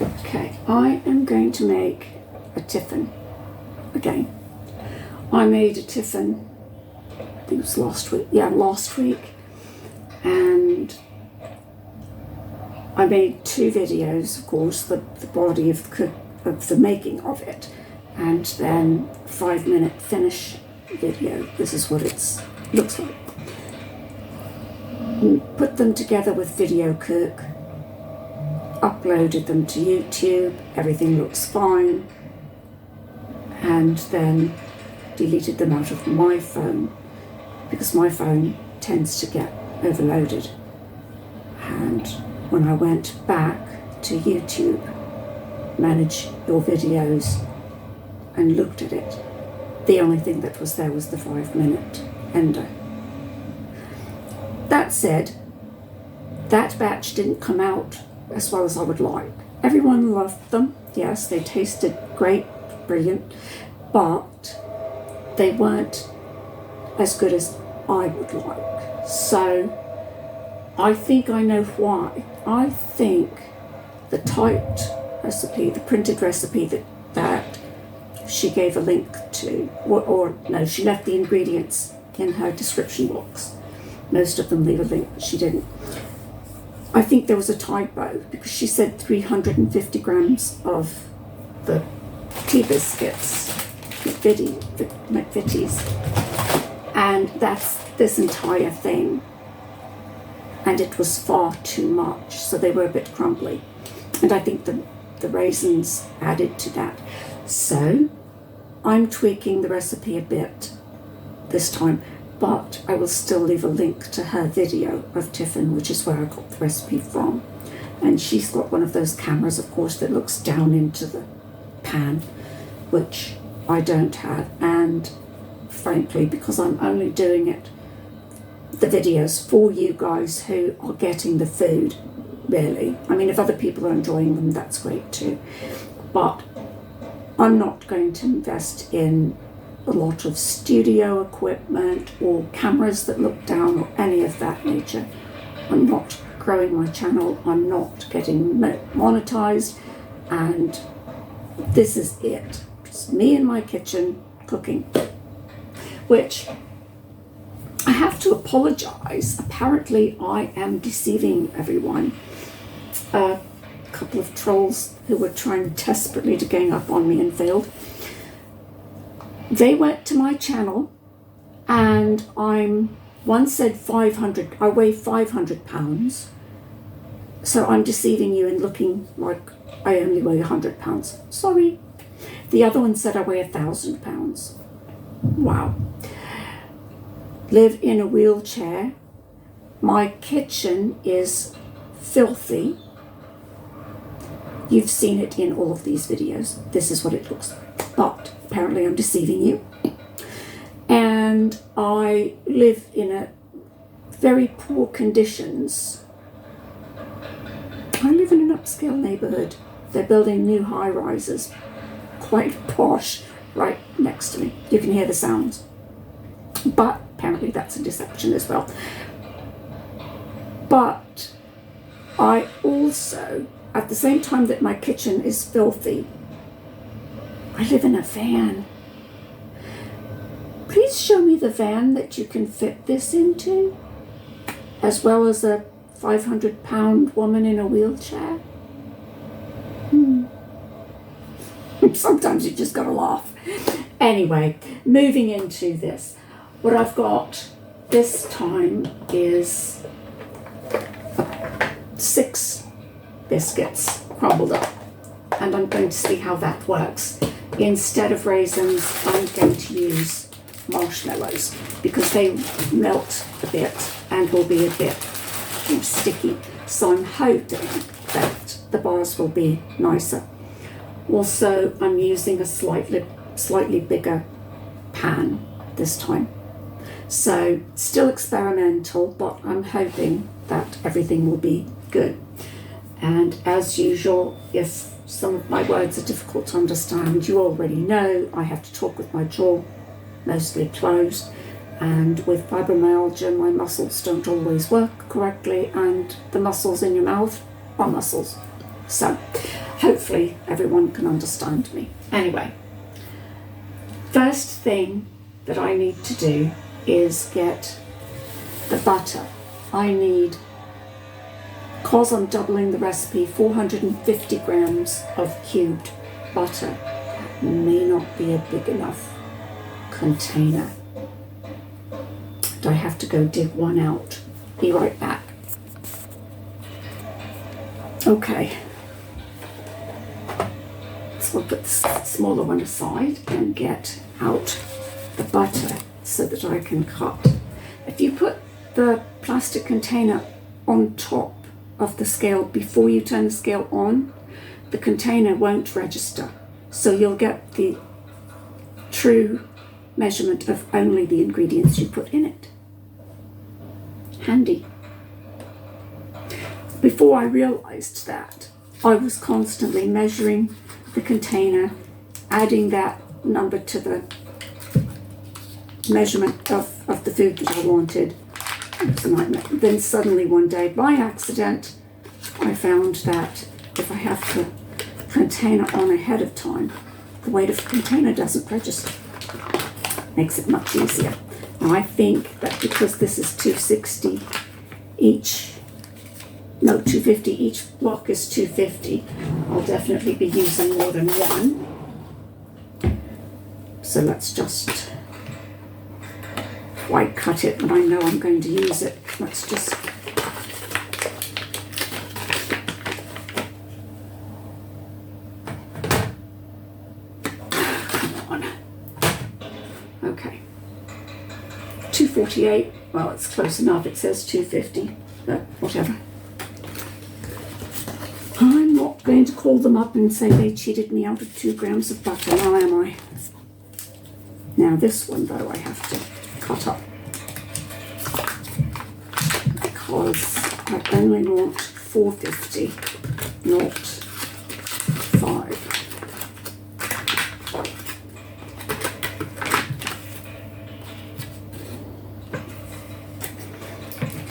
Okay, I am going to make a tiffin again. I made a tiffin, I think it was last week, and I made 2 videos, of course, the body of the making of it, and then 5-minute finish video. This is what it looks like. Put them together with Video Cook, uploaded them to YouTube, everything looks fine, and then deleted them out of my phone because my phone tends to get overloaded. And when I went back to YouTube, Manage Your Videos, and looked at it, the only thing that was there was the 5-minute ender. That said, that batch didn't come out as well as I would like. Everyone loved them. Yes, they tasted great, brilliant, but they weren't as good as I would like. So I think I know why. I think the typed recipe, the printed recipe that she gave a link to, or no, she left the ingredients in her description box. Most of them leave a link, but she didn't. I think there was a typo because she said 350 grams of the tea biscuits, McVitie's, and that's this entire thing. And it was far too much, so they were a bit crumbly. And I think the raisins added to that. So I'm tweaking the recipe a bit this time, but I will still leave a link to her video of tiffin, which is where I got the recipe from. And she's got one of those cameras, of course, that looks down into the pan, which I don't have. And frankly, because I'm only doing the videos for you guys who are getting the food, really. I mean, if other people are enjoying them, that's great too. But I'm not going to invest in a lot of studio equipment or cameras that look down or any of that nature. I'm not growing my channel. I'm not getting monetized. And this is it. It's me in my kitchen cooking, which I have to apologize. Apparently I am deceiving everyone. A couple of trolls who were trying desperately to gang up on me and failed. They went to my channel and one said 500, I weigh 500 pounds. So I'm deceiving you and looking like I only weigh 100 pounds. Sorry. The other one said I weigh 1,000 pounds. Wow. Live in a wheelchair. My kitchen is filthy. You've seen it in all of these videos. This is what it looks like. But apparently I'm deceiving you. And I live in a very poor conditions. I live in an upscale neighborhood. They're building new high-rises, quite posh, right next to me. You can hear the sounds. But apparently that's a deception as well. But I also, at the same time that my kitchen is filthy, I live in a van. Please show me the van that you can fit this into, as well as a 500-pound woman in a wheelchair. Sometimes you just gotta laugh. Anyway, moving into this. What I've got this time is 6 biscuits crumbled up, and I'm going to see how that works. Instead of raisins, I'm going to use marshmallows because they melt a bit and will be a bit sticky. So I'm hoping that the bars will be nicer. Also, I'm using a slightly bigger pan this time. So still experimental, but I'm hoping that everything will be good. And as usual, if some of my words are difficult to understand, you already know I have to talk with my jaw mostly closed, and with fibromyalgia my muscles don't always work correctly, and the muscles in your mouth our muscles. So hopefully everyone can understand me. Anyway, first thing that I need to do is get the butter. I need, because I'm doubling the recipe, 450 grams of cubed butter. That may not be a big enough container. And I have to go dig one out. Be right back. Okay. So I'll put the smaller one aside and get out the butter so that I can cut. If you put the plastic container on top of the scale before you turn the scale on, the container won't register. So you'll get the true measurement of only the ingredients you put in it. Handy. Before I realized that, I was constantly measuring the container, adding that number to the measurement of the food that I wanted. It was a nightmare. Then suddenly one day, by accident, I found that if I have the container on ahead of time, the weight of the container doesn't register. Makes it much easier. Now I think that because this is 260 each, no, 250, each block is 250, I'll definitely be using more than one. So let's just, why cut it when I know I'm going to use it? Let's just, come on. Okay. 248, well, it's close enough. It says 250, but whatever. I'm not going to call them up and say they cheated me out of 2 grams of butter, now am I? Now this one, though, I have to cut up because I only want 450, not 5.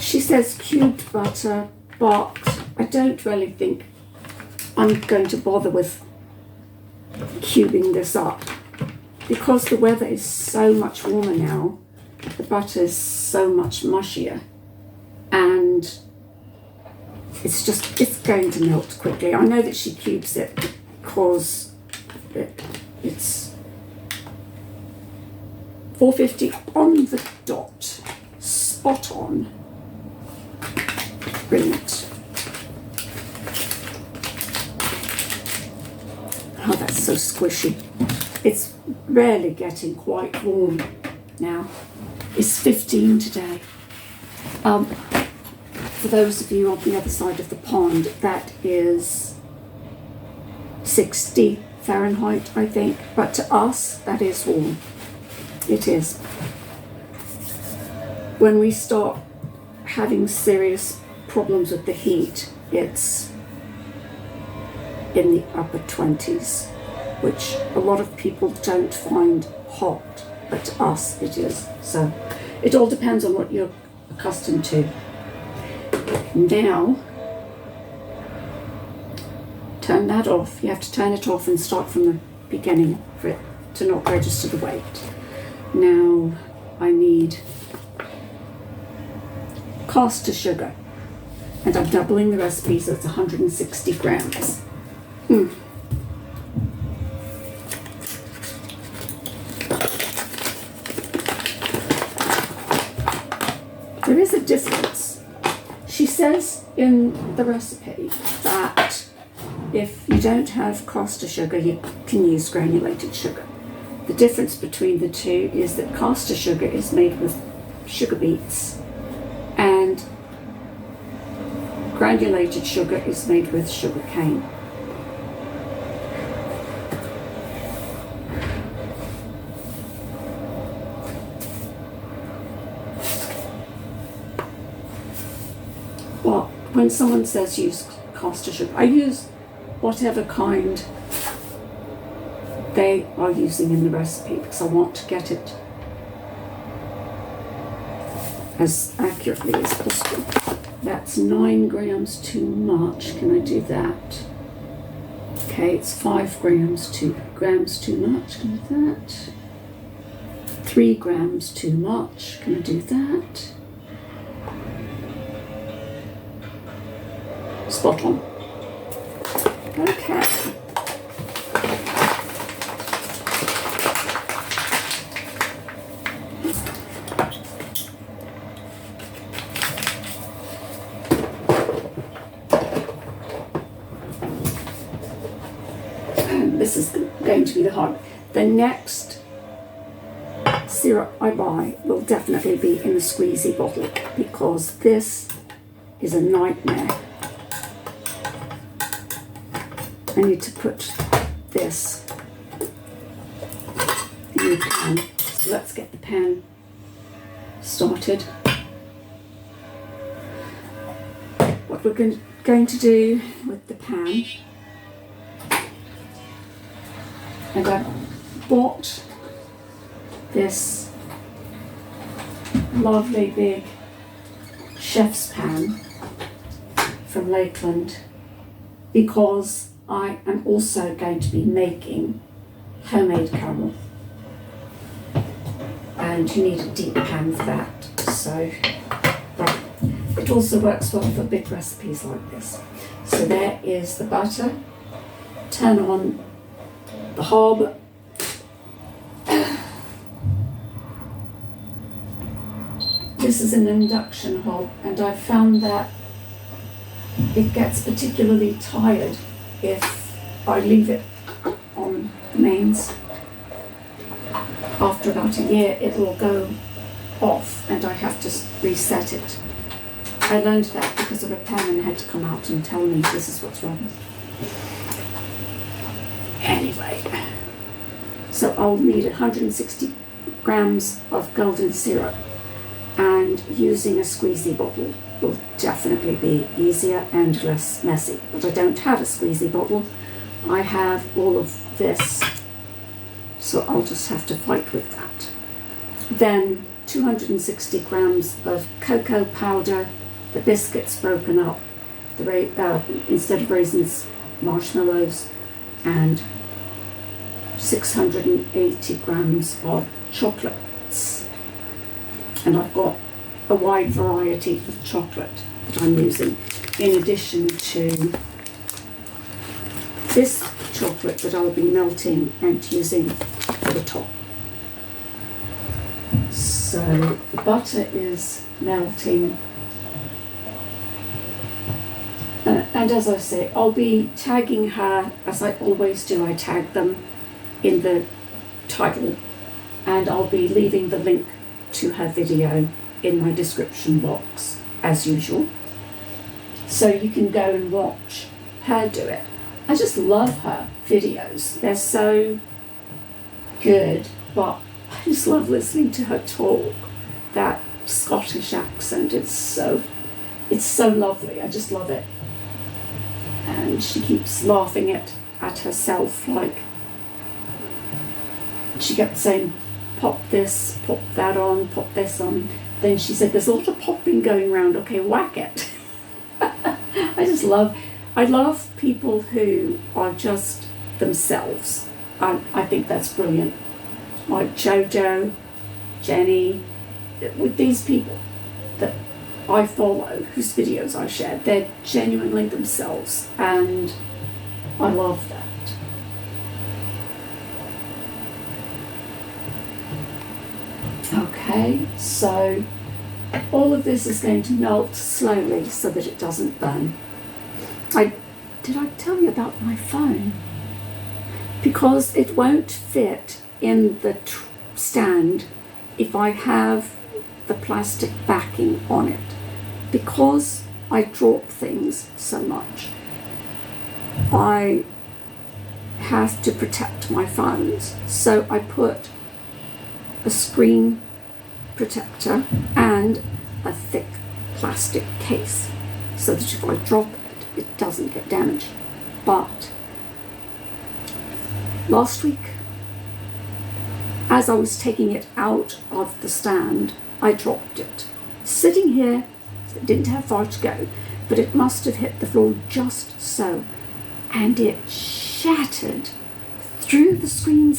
She says cubed butter, but I don't really think I'm going to bother with cubing this up because the weather is so much warmer now. The butter is so much mushier and it's going to melt quickly. I know that she cubes it because it's 450 on the dot, spot on. Brilliant. Oh, that's so squishy. It's really getting quite warm now. It's 15 today. For those of you on the other side of the pond, that is 60 Fahrenheit, I think. But to us, that is warm. It is. When we start having serious problems with the heat, it's in the upper 20s, which a lot of people don't find hot, but to us it is. So it all depends on what you're accustomed to. Now, turn that off. You have to turn it off and start from the beginning for it to not register the weight. Now I need caster sugar, and I'm doubling the recipe, so it's 160 grams. There is a difference. She says in the recipe that if you don't have caster sugar, you can use granulated sugar. The difference between the two is that caster sugar is made with sugar beets and granulated sugar is made with sugar cane. Well, when someone says use caster sugar, I use whatever kind they are using in the recipe because I want to get it as accurately as possible. That's 9 grams too much. Can I do that? Okay, it's 5 grams too much. Can I do that? 3 grams too much. Can I do that? Spot on. Okay. This is going to be the hard. The next syrup I buy will definitely be in the squeezy bottle, because this is a nightmare. I need to put this in the pan. So let's get the pan started. What we're going to do with the pan, and I bought this lovely big chef's pan from Lakeland, because I am also going to be making homemade caramel, and you need a deep pan for that. So, but it also works well for big recipes like this. So there is the butter. Turn on the hob. This is an induction hob, and I've found that it gets particularly tired if I leave it on the mains. After about a year, it will go off and I have to reset it. I learned that because a repairman had to come out and tell me this is what's wrong. Anyway, so I'll need 160 grams of golden syrup, and using a squeezy bottle will definitely be easier and less messy. But I don't have a squeezy bottle. I have all of this, so I'll just have to fight with that. Then 260 grams of cocoa powder, the biscuits broken up, instead of raisins, marshmallows, and 680 grams of chocolates. And I've got a wide variety of chocolate that I'm using, in addition to this chocolate that I'll be melting and using for the top. So the butter is melting. And as I say, I'll be tagging her, as I always do. I tag them in the title, and I'll be leaving the link to her video in my description box as usual, so you can go and watch her do it. I just love her videos. They're so good, but I just love listening to her talk. That Scottish accent, it's so lovely. I just love it. And she keeps laughing at herself, like she kept saying, pop this, pop that on, pop this on. Then she said, there's a lot of popping going around, okay, whack it. I love people who are just themselves. I think that's brilliant. Like Jojo, Jenny, with these people that I follow, whose videos I share, they're genuinely themselves, and I love that. Okay, so all of this is going to melt slowly so that it doesn't burn. Did I tell you about my phone? Because it won't fit in the stand if I have the plastic backing on it. Because I drop things so much, I have to protect my phones. So I put a screen protector and a thick plastic case so that if I drop it, it doesn't get damaged. But last week, as I was taking it out of the stand, I dropped it. sitting here, it didn't have far to go, but it must have hit the floor just so, and it shattered through the screen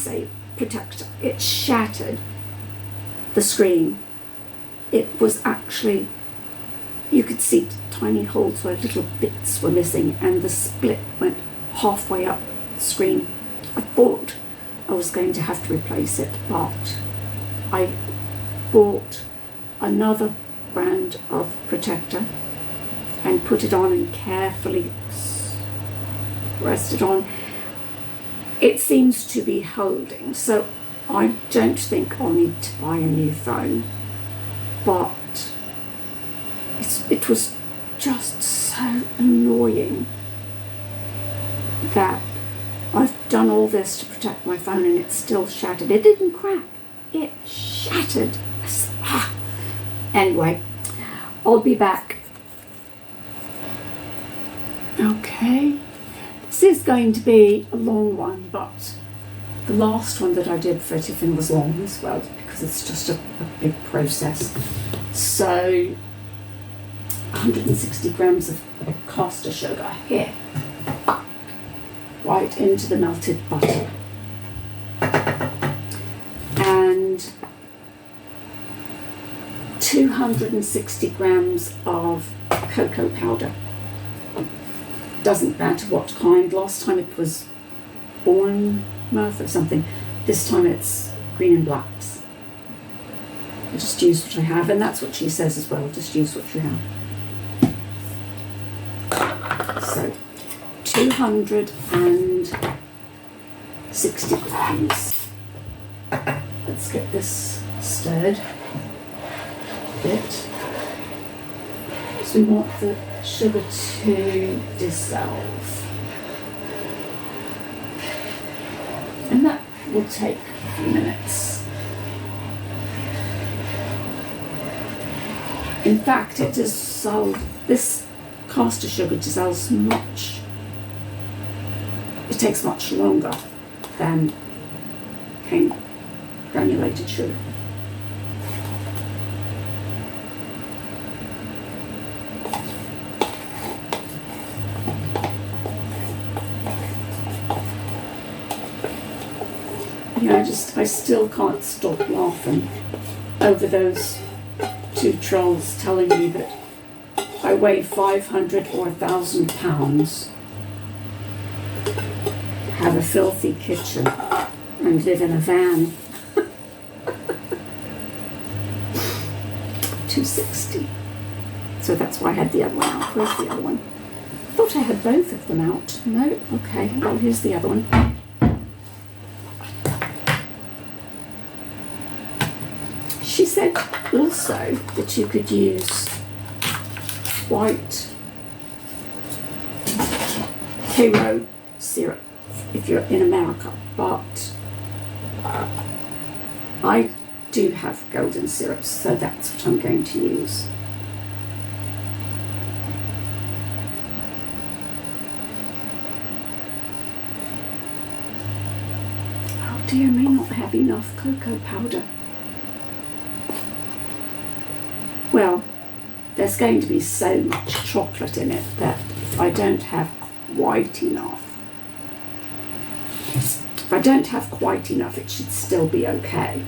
protector. It shattered the screen. It was actually, you could see tiny holes where little bits were missing, and the split went halfway up the screen. I thought I was going to have to replace it, but I bought another brand of protector and put it on and carefully pressed it on. It seems to be holding, so I don't think I'll need to buy a new phone, but it was just so annoying that I've done all this to protect my phone and it's still shattered. It didn't crack, it shattered. Anyway, I'll be back. Okay, this is going to be a long one, but the last one that I did for tiffin was long as well, because it's just a big process. So 160 grams of caster sugar here, right into the melted butter, and 260 grams of cocoa powder. Doesn't matter what kind. Last time it was Bournemouth or something. This time it's green and blacks. I just use what I have, and that's what she says as well. Just use what you have. So 260 grams. Let's get this stirred a bit. So we want the sugar to dissolve. And that will take a few minutes. In fact, this caster sugar dissolves much. It takes much longer than cane granulated sugar. Yeah, I still can't stop laughing over those two trolls telling me that I weigh 500 or 1,000 pounds, have a filthy kitchen, and live in a van. 260. So that's why I had the other one out. Where's the other one? I thought I had both of them out. No? Okay, well, here's the other one. She said also that you could use white hero syrup if you're in America, but I do have golden syrups, so that's what I'm going to use. Oh dear, I may not have enough cocoa powder. Well, there's going to be so much chocolate in it that if I don't have quite enough, it should still be okay.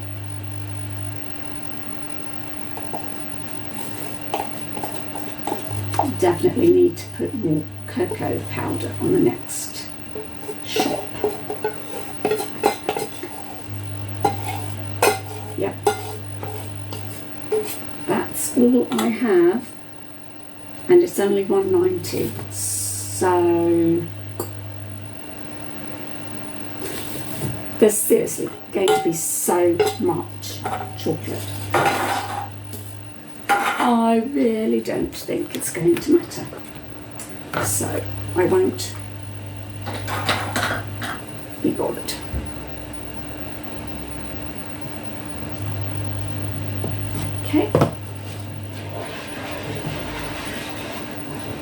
Definitely need to put more cocoa powder on the next shot. Yep. That's all I have, and it's only £1.90, so there's seriously going to be so much chocolate. I really don't think it's going to matter, so I won't be bothered. Okay.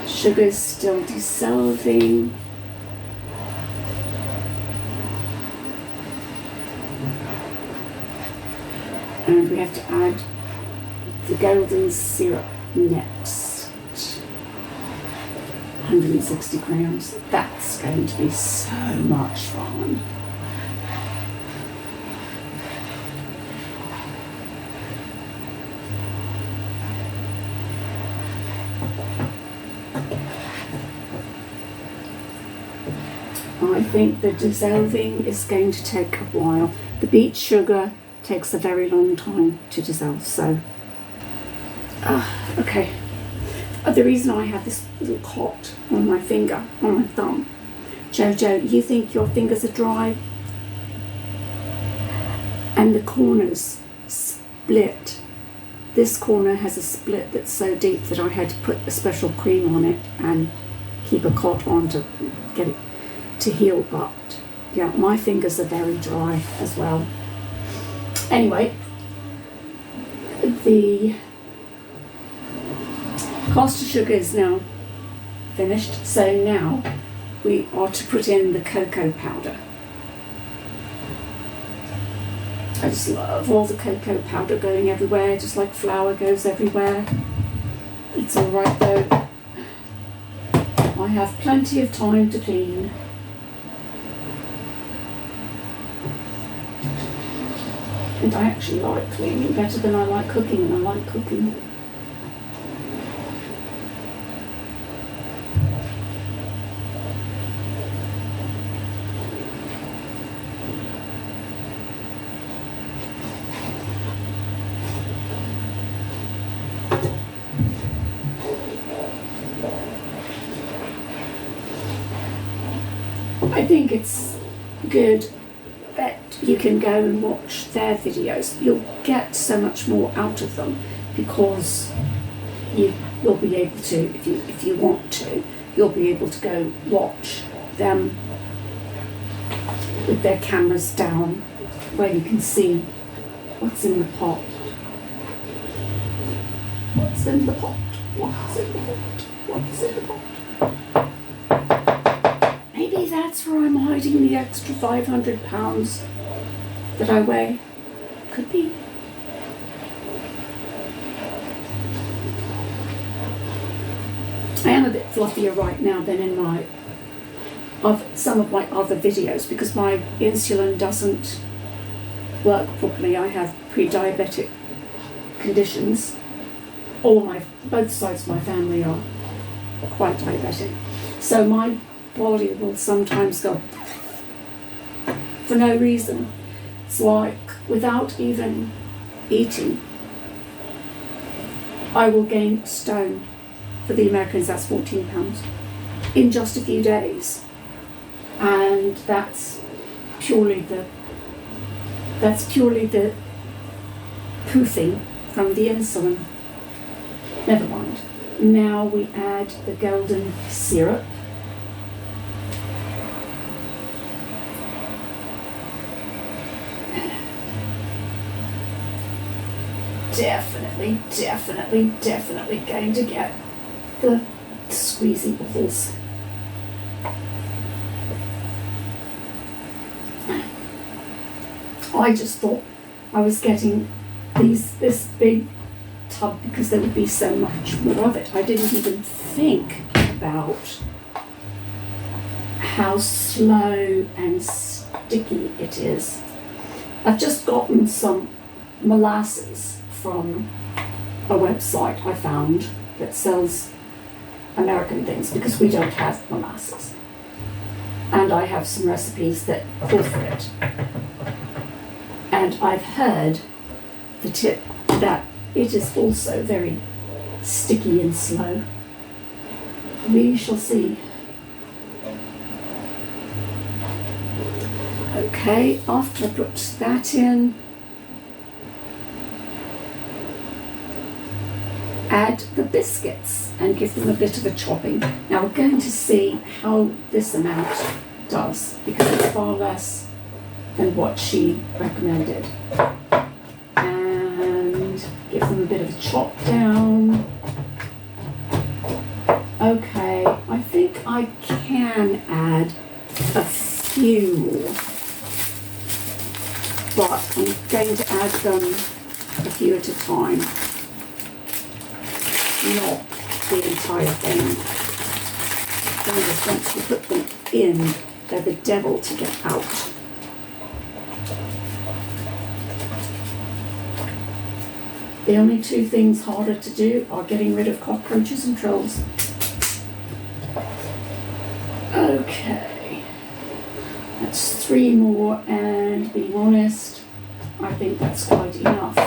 Sugar's still dissolving. And we have to add the golden syrup next. 160 grams. That's going to be so much fun. I think the dissolving is going to take a while. The beet sugar takes a very long time to dissolve, so okay. The reason I have this little clot on my finger, on my thumb. Jojo, you think your fingers are dry? And the corners split. This corner has a split that's so deep that I had to put a special cream on it and keep a clot on to get it to heal, but yeah, my fingers are very dry as well. Anyway, the caster sugar is now finished, so now we are to put in the cocoa powder. I just love all the cocoa powder going everywhere, just like flour goes everywhere. It's alright though. I have plenty of time to clean. And I actually like cleaning better than I like cooking, and I like cooking. I think it's good that you can go and watch their videos. You'll get so much more out of them because you will be able to, if you want to, you'll be able to go watch them with their cameras down where you can see what's in the pot. What's in the pot? What's in the pot? What's in the pot? Maybe that's where I'm hiding the extra 500 pounds that I weigh. Could be. I am a bit fluffier right now than in some of my other videos because my insulin doesn't work properly. I have pre-diabetic conditions. Both sides of my family are quite diabetic. So my body will sometimes go for no reason. It's like without even eating, I will gain a stone. For the Americans, that's 14 pounds in just a few days, and that's purely the poofing from the insulin. Never mind. Now we add the golden syrup. Definitely going to get the squeezy bubbles. I just thought I was getting this big tub because there would be so much more of it. I didn't even think about how slow and sticky it is. I've just gotten some molasses from a website I found that sells American things because we don't have molasses. And I have some recipes that call for it. And I've heard the tip that it is also very sticky and slow. We shall see. Okay, after I put that in, add the biscuits and give them a bit of a chopping. Now we're going to see how this amount does because it's far less than what she recommended. And give them a bit of a chop down. Okay, I think I can add a few, but I'm going to add them a few at a time. not the entire thing. Because once you put them in, they're the devil to get out. The only two things harder to do are getting rid of cockroaches and trolls. Okay, that's 3 more, and being honest, I think that's quite enough.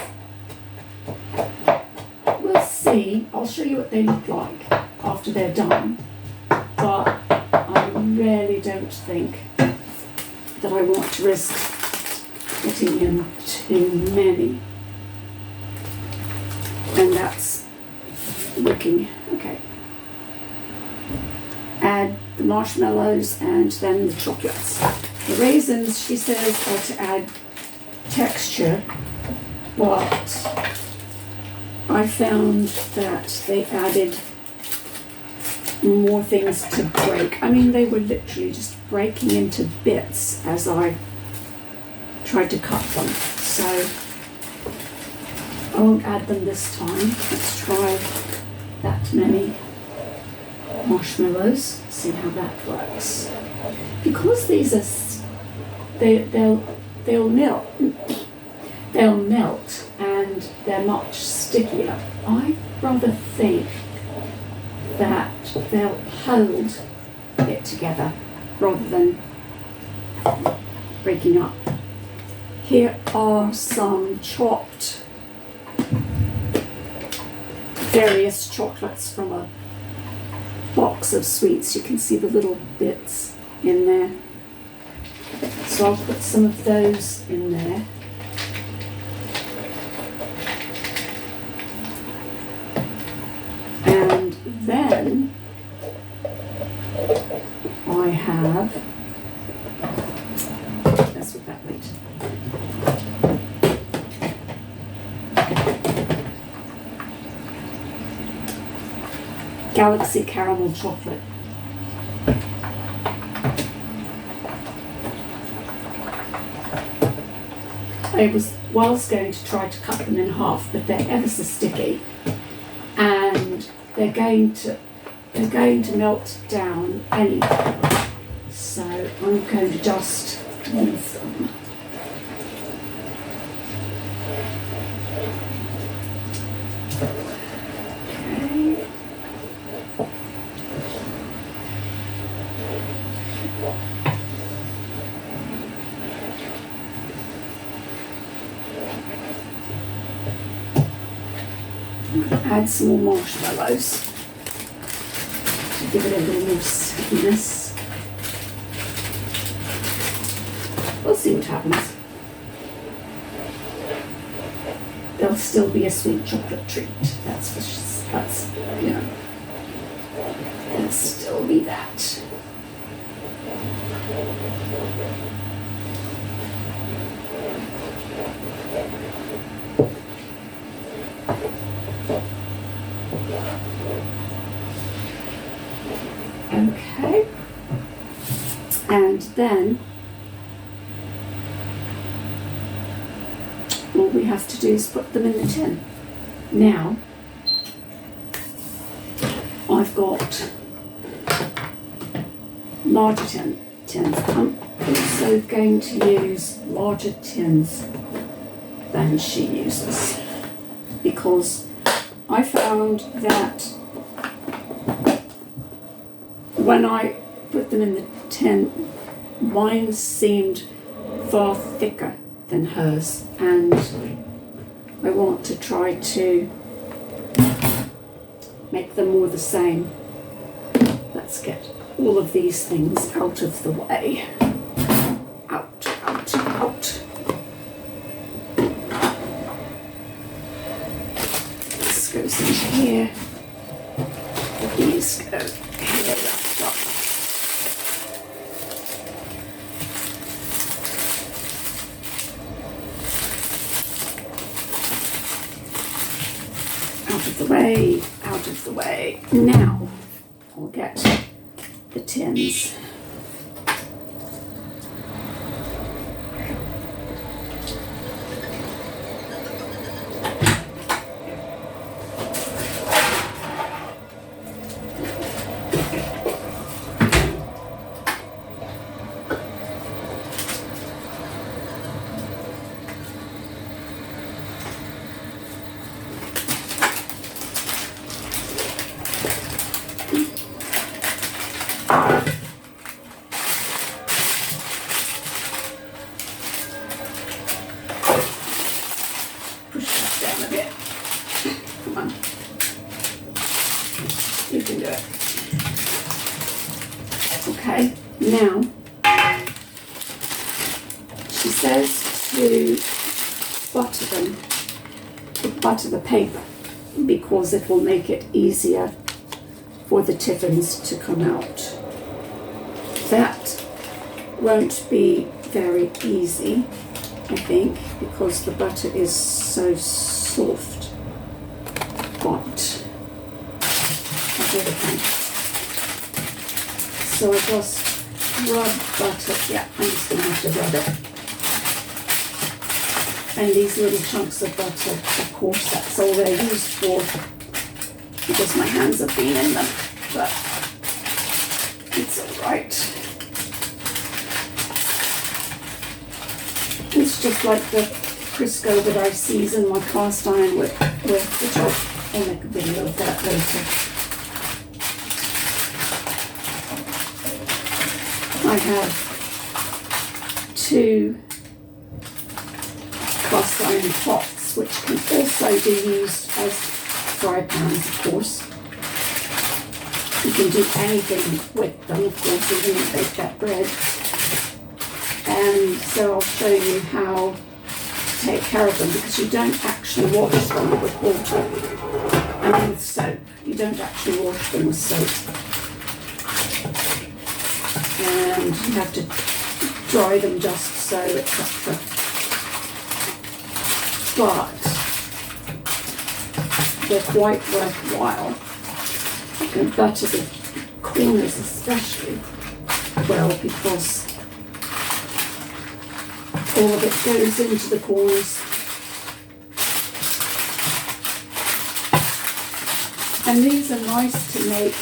We'll see. I'll show you what they look like after they're done, but I really don't think that I want to risk getting in too many. And that's looking okay. Add the marshmallows and then the chocolates. The raisins, she says, are to add texture, but I found that they added more things to break. I mean, they were literally just breaking into bits as I tried to cut them. So I won't add them this time. Let's try that many marshmallows, see how that works. Because these are, they'll melt and they're much stickier. I rather think that they'll hold it together rather than breaking up. Here are some chopped various chocolates from a box of sweets. You can see the little bits in there. So I'll put some of those in there. And then I have, that's what that weight. Galaxy caramel chocolate. I was going to try to cut them in half, but they're ever so sticky, and they're going to melt down anyway. So I'm going to just move them. Add some more marshmallows to give it a little more stickiness. We'll see what happens. There'll still be a sweet chocolate treat. That's you know, there'll still be that. Okay, and then all we have to do is put them in the tin. Now, I've got larger tins. I'm also going to use larger tins than she uses, because I found that when I put them in the tin, mine seemed far thicker than hers, and I want to try to make them more the same. Let's get all of these things out of the way. Out, out, out. This goes in here. These go here. Out of the way. Now I'll get the tins. Push that down a bit. Come on. You can do it. Okay, now she says to butter the paper because it will make it easier for the tiffins to come out. That won't be very easy, I think, because the butter is so soft. But I'll do it again. So I just rub butter. Yeah, I'm just going to have to rub it. And these little chunks of butter, of course, that's all they're used for because my hands have been in them, but it's all right. It's just like the Crisco that I season my cast iron with which I'll make a video of that later. I have 2 cast iron pots, which can also be used as fry pans, of course. You can do anything with them, of course, even if they bake that bread. And so I'll show you how to take care of them, because you don't actually wash them with water. I mean with soap. You don't actually wash them with soap. And you have to dry them just so, etc. But they're quite worthwhile. You can butter the corners especially well, because all of it goes into the corners. And these are nice to make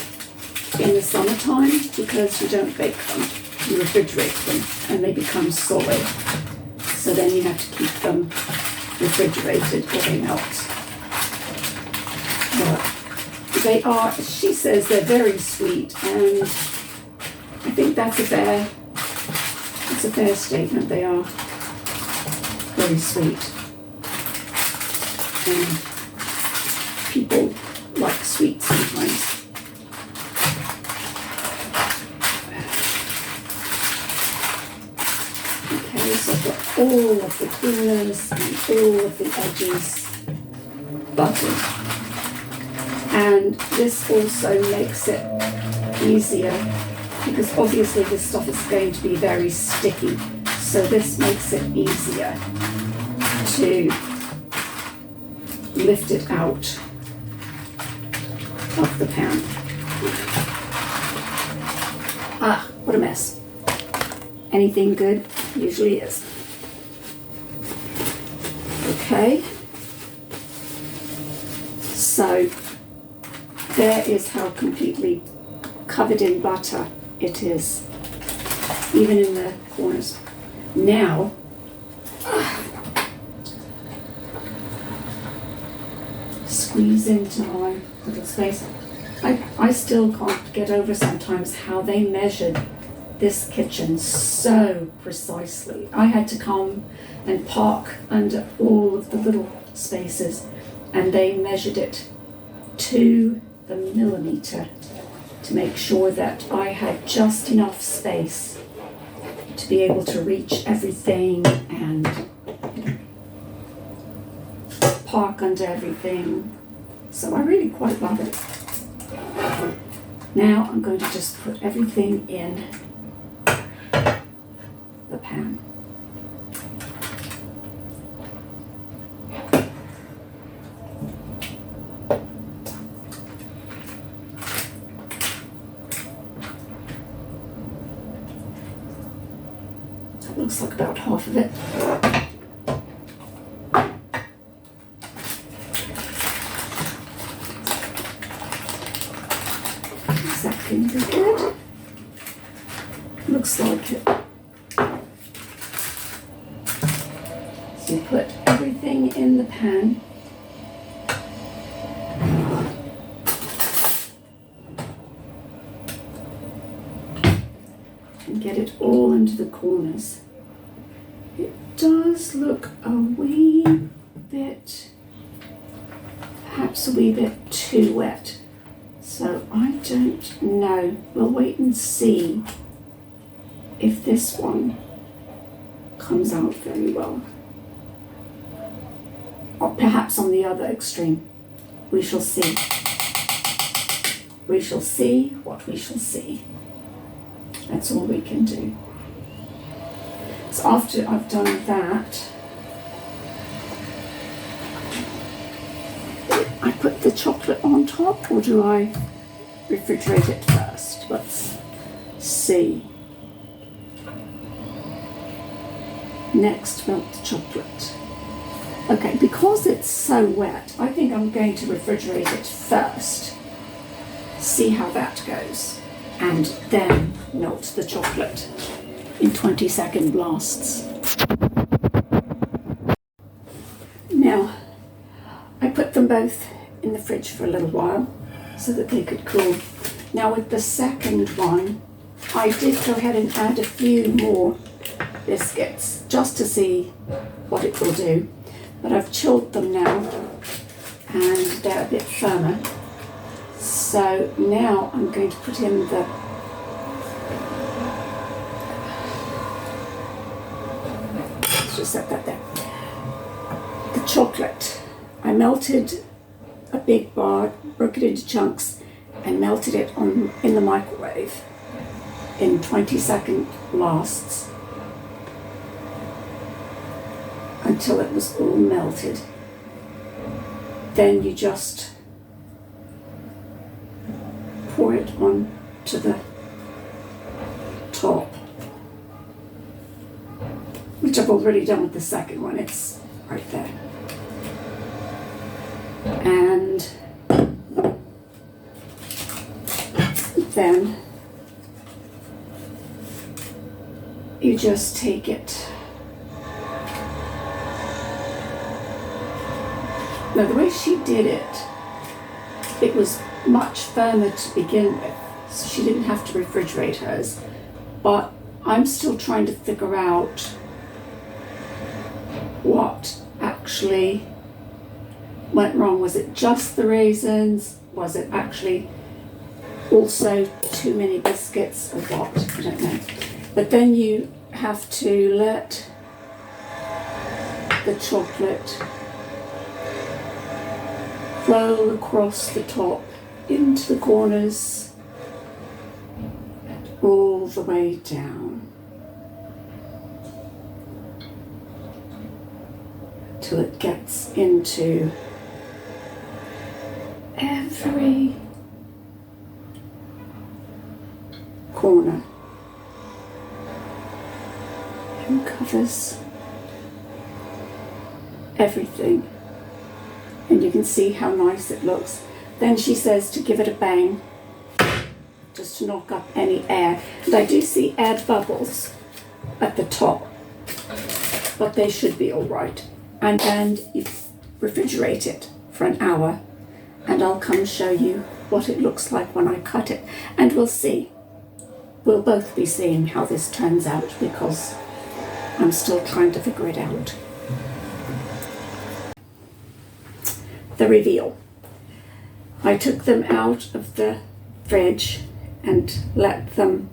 in the summertime because you don't bake them, you refrigerate them and they become solid. So then you have to keep them refrigerated or they melt. But they are, she says, they're very sweet, and I think that's a fair statement. They are very sweet, and people like sweet sometimes. Okay, so I've got all of the corners and all of the edges buttered. And this also makes it easier because obviously this stuff is going to be very sticky. So this makes it easier to lift it out of the pan. Ah, what a mess. Anything good usually is. Okay. So there is how completely covered in butter it is, even in the corners. Now, squeeze into my little space. I still can't get over sometimes how they measured this kitchen so precisely. I had to come and park under all of the little spaces, and they measured it to the millimeter to make sure that I had just enough space to be able to reach everything and park under everything. So I really quite love it. Now I'm going to just put everything in the pan. That looks like about half of it. Is that going to be good? Looks like it. So you put everything in the pan. and get it all into the corners. It does look a wee bit, perhaps a wee bit too wet. So I don't know. We'll wait and see if this one comes out very well. Or perhaps on the other extreme. We shall see. We shall see what we shall see. That's all we can do. So after I've done that, I put the chocolate on top, or do I refrigerate it first? Let's see. Next, melt the chocolate. Okay, because it's so wet, I think I'm going to refrigerate it first. See how that goes. And then melt the chocolate in 20-second blasts. Now, I put them both in the fridge for a little while so that they could cool. Now with the second one, I did go ahead and add a few more biscuits just to see what it will do. But I've chilled them now and they're a bit firmer. So now I'm going to put in the let's just set that there. The chocolate. I melted a big bar, broke it into chunks and melted it in the microwave in 20-second blasts until it was all melted. Then you just pour it on to the top, which I've already done with the second one. It's right there. And then you just take it. Now the way she did it, it was much firmer to begin with, so she didn't have to refrigerate hers. But I'm still trying to figure out what actually went wrong. Was it just the raisins? Was it actually also too many biscuits or what? I don't know. But then you have to let the chocolate roll across the top into the corners and all the way down till it gets into every corner and covers everything. And you can see how nice it looks. Then she says to give it a bang, just to knock up any air. And I do see air bubbles at the top, but they should be all right. And you refrigerate it for an hour, and I'll come show you what it looks like when I cut it. And we'll see. We'll both be seeing how this turns out because I'm still trying to figure it out. The reveal. I took them out of the fridge and let them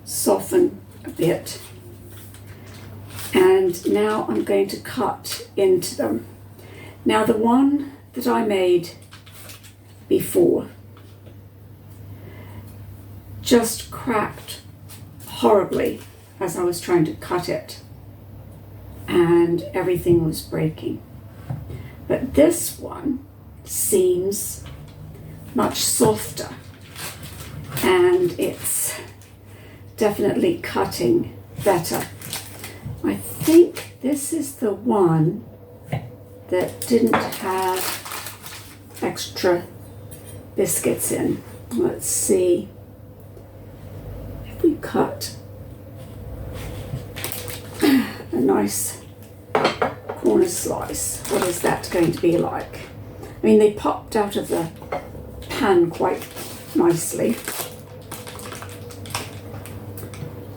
soften a bit. And now I'm going to cut into them. Now the one that I made before just cracked horribly as I was trying to cut it, and everything was breaking. But this one seems much softer, and it's definitely cutting better. I think this is the one that didn't have extra biscuits in. Let's see if we cut a nice corner slice. What is that going to be like? I mean, they popped out of the pan quite nicely.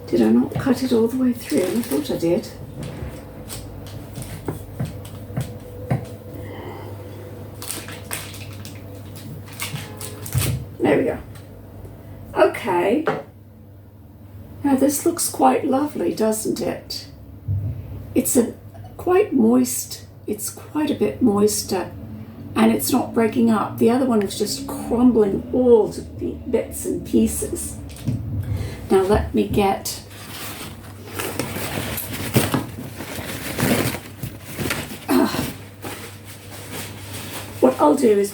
Did I not cut it all the way through? I thought I did. There we go. Okay. Now this looks quite lovely, doesn't it? It's quite moist. It's quite a bit moister, and it's not breaking up. The other one was just crumbling all to bits and pieces. Now let me get what I'll do is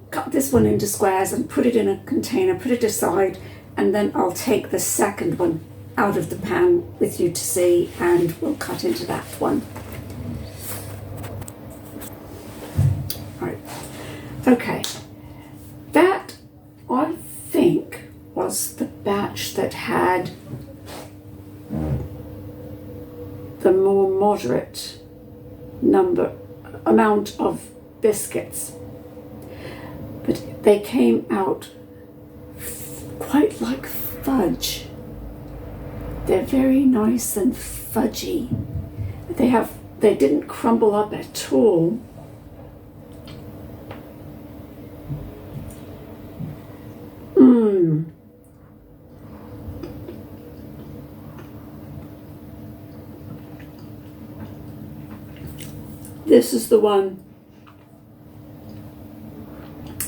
cut this one into squares and put it in a container, put it aside, and then I'll take the second one out of the pan with you to see, and we'll cut into that one. Right. Okay. That, I think, was the batch that had the more moderate amount of biscuits, but they came out quite like fudge. They're very nice and fudgy. They didn't crumble up at all. This is the one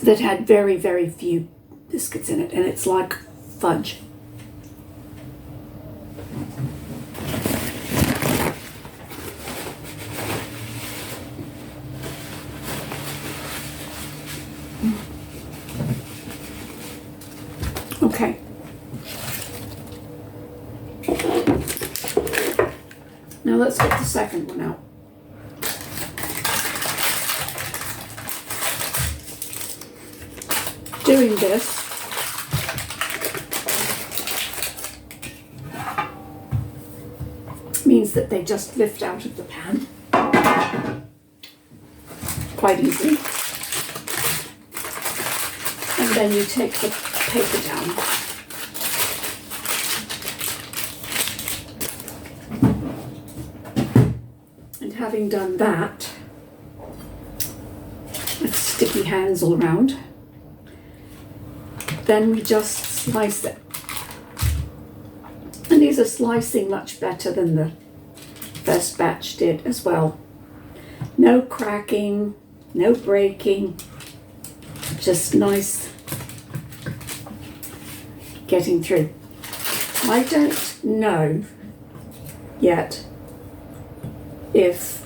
that had very, very few biscuits in it, and it's like fudge. Okay. Now let's get the second one out. Doing this means that they just lift out of the pan quite easily, and then you take the paper down. And having done that, with sticky hands all around, then we just slice it. And these are slicing much better than the first batch did as well. No cracking, no breaking, just nice getting through. I don't know yet if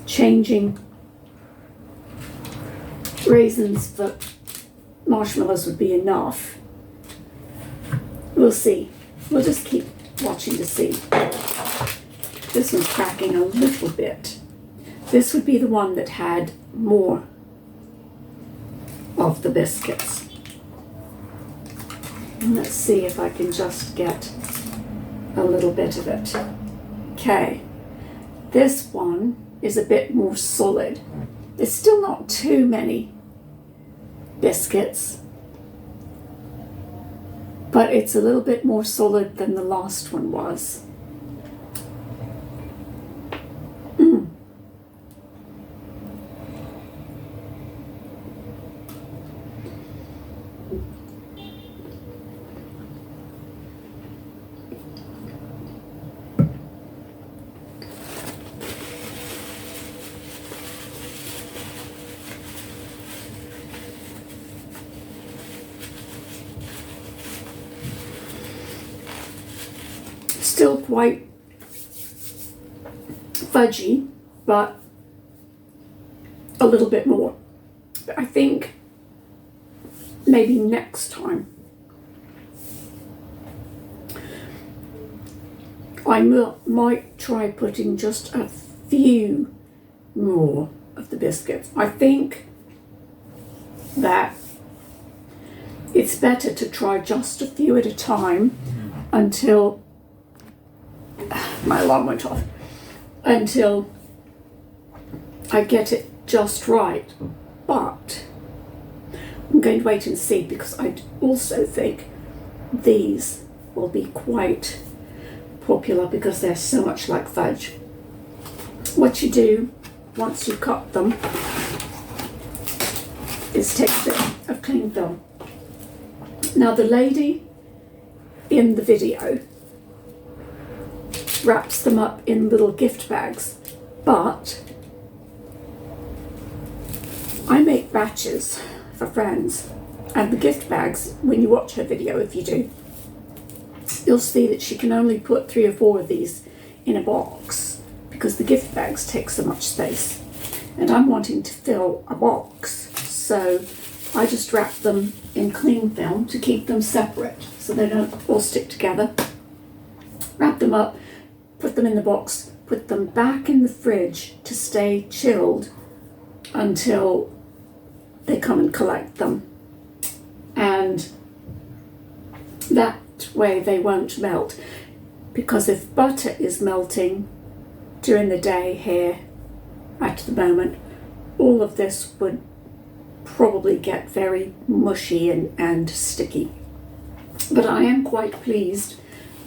changing raisins for marshmallows would be enough. We'll see. We'll just keep watching to see. This one's cracking a little bit. This would be the one that had more of the biscuits. And let's see if I can just get a little bit of it. Okay. This one is a bit more solid. There's still not too many biscuits, but it's a little bit more solid than the last one was. Still quite fudgy, but a little bit more. But I think maybe next time I might try putting just a few more of the biscuits. I think that it's better to try just a few at a time until my alarm went off, until I get it just right. But I'm going to wait and see, because I also think these will be quite popular because they're so much like fudge. What you do once you cut them is take a bit of cling film. Now the lady in the video wraps them up in little gift bags, but I make batches for friends, and the gift bags, when you watch her video, if you do, you'll see that she can only put 3 or 4 of these in a box because the gift bags take so much space, and I'm wanting to fill a box, so I just wrap them in cling film to keep them separate so they don't all stick together. Wrap them up, put them in the box, put them back in the fridge to stay chilled until they come and collect them, and that way they won't melt, because if butter is melting during the day here at the moment, all of this would probably get very mushy and sticky. But I am quite pleased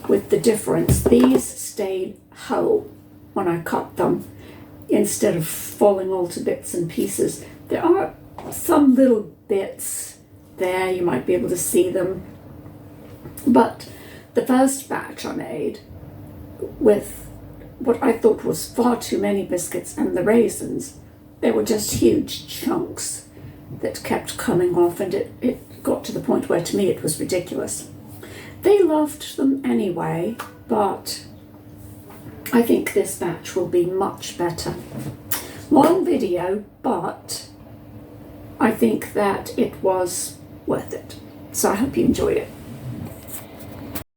with the difference. These stayed whole when I cut them instead of falling all to bits and pieces. There are some little bits there, you might be able to see them, but the first batch I made with what I thought was far too many biscuits and the raisins, they were just huge chunks that kept coming off, and it got to the point where to me it was ridiculous. They loved them anyway, but I think this batch will be much better. Long video, but I think that it was worth it. So I hope you enjoyed it.